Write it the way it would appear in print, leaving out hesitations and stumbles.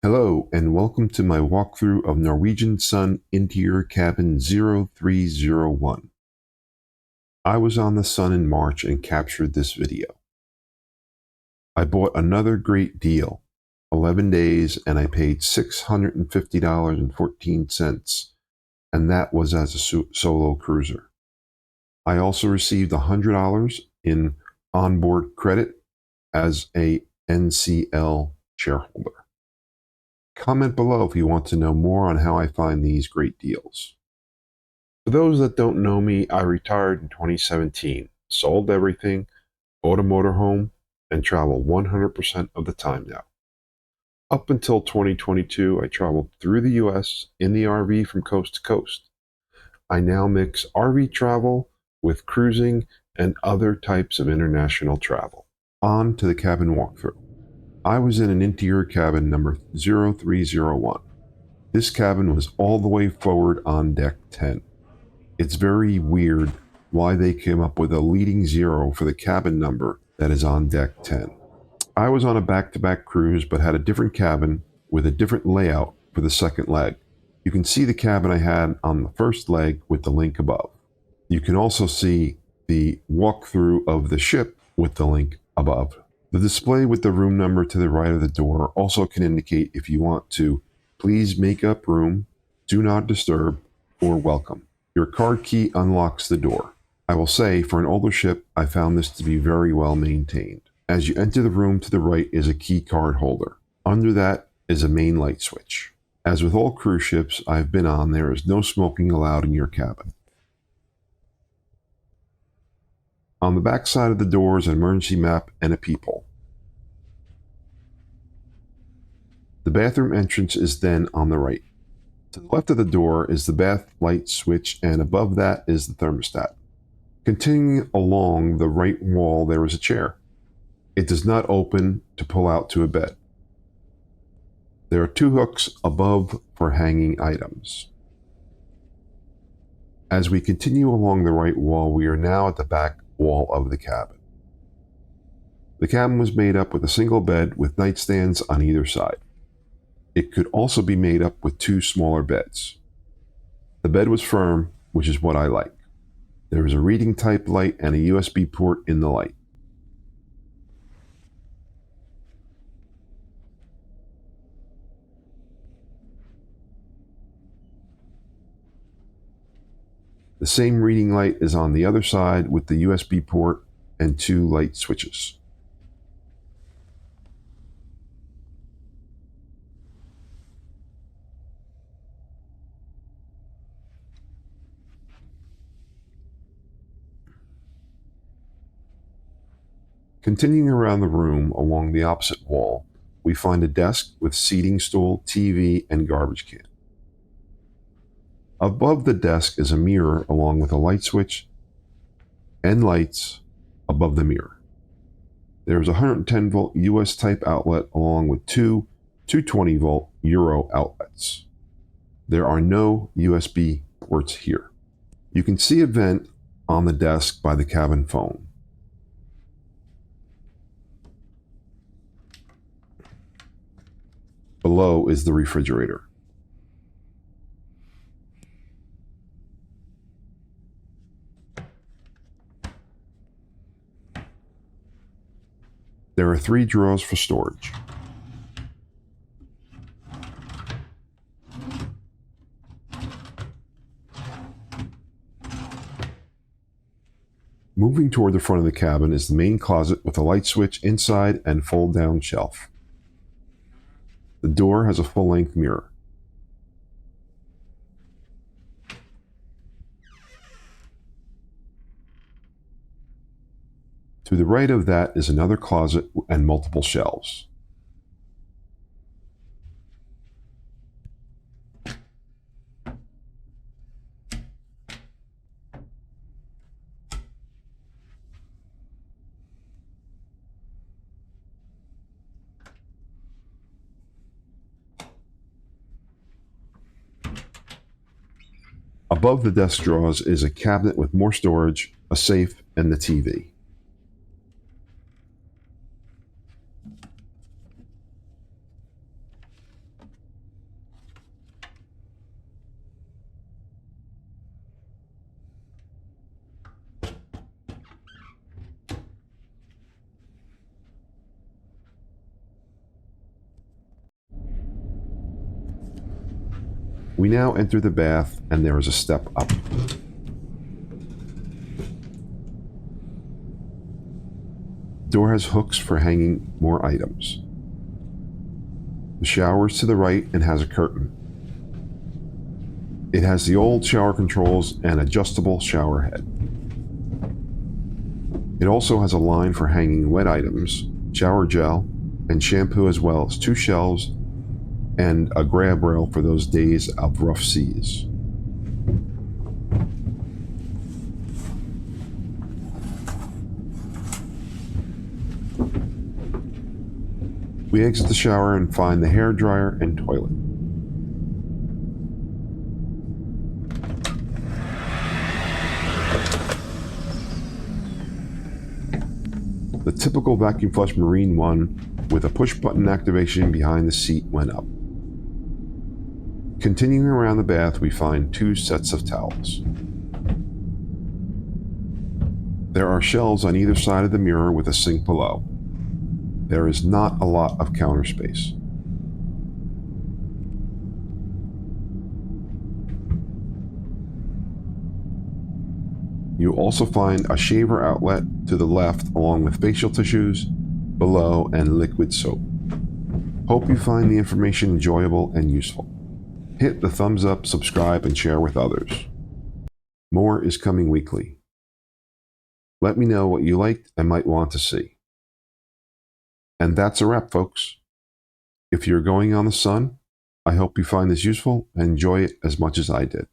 Hello and welcome to my walkthrough of Norwegian Sun Interior Cabin 0301. I was on the Sun in March and captured this video. I bought another great deal, 11 days, and I paid $650.14, and that was as a solo cruiser. I also received $100 in onboard credit as a NCL shareholder. Comment below if you want to know more on how I find these great deals. For those that don't know me, I retired in 2017, sold everything, bought a motorhome, and travel 100% of the time now. Up until 2022, I traveled through the US in the RV from coast to coast. I now mix RV travel with cruising and other types of international travel. On to the cabin walkthrough. I was in an interior cabin number 0301. This cabin was all the way forward on deck 10. It's very weird why they came up with a leading zero for the cabin number that is on deck 10. I was on a back-to-back cruise but had a different cabin with a different layout for the second leg. You can see the cabin I had on the first leg with the link above. You can also see the walkthrough of the ship with the link above. The display with the room number to the right of the door also can indicate if you want to please make up room, do not disturb, or welcome. Your card key unlocks the door. I will say, for an older ship, I found this to be very well maintained. As you enter the room to the right is a key card holder. Under that is a main light switch. As with all cruise ships I've been on, there is no smoking allowed in your cabin. On the back side of the door is an emergency map and a peephole. The bathroom entrance is then on the right. To the left of the door is the bath light switch, and above that is the thermostat. Continuing along the right wall, there is a chair. It does not open to pull out to a bed. There are two hooks above for hanging items. As we continue along the right wall, we are now at the back wall of the cabin. The cabin was made up with a single bed with nightstands on either side. It could also be made up with two smaller beds. The bed was firm, which is what I like. There is a reading type light and a USB port in the light. The same reading light is on the other side with the USB port and two light switches. Continuing around the room along the opposite wall, we find a desk with seating stool, TV, and garbage can. Above the desk is a mirror along with a light switch and lights above the mirror. There is a 110 volt US type outlet along with two 220 volt Euro outlets. There are no USB ports here. You can see a vent on the desk by the cabin phone. Below is the refrigerator. There are 3 drawers for storage. Moving toward the front of the cabin is the main closet with a light switch inside and fold-down shelf. The door has a full-length mirror. To the right of that is another closet and multiple shelves. Above the desk drawers is a cabinet with more storage, a safe, and the TV. We now enter the bath, and there is a step up. Door has hooks for hanging more items. The shower is to the right and has a curtain. It has the old shower controls and adjustable shower head. It also has a line for hanging wet items, shower gel, and shampoo, as well as 2 shelves and a grab rail for those days of rough seas. We exit the shower and find the hair dryer and toilet. The typical vacuum flush marine one with a push button activation behind the seat went up. Continuing around the bath, we find 2 sets of towels. There are shelves on either side of the mirror with a sink below. There is not a lot of counter space. You also find a shaver outlet to the left, along with facial tissues below and liquid soap. Hope you find the information enjoyable and useful. Hit the thumbs up, subscribe, and share with others. More is coming weekly. Let me know what you liked and might want to see. And that's a wrap, folks. If you're going on the Sun, I hope you find this useful and enjoy it as much as I did.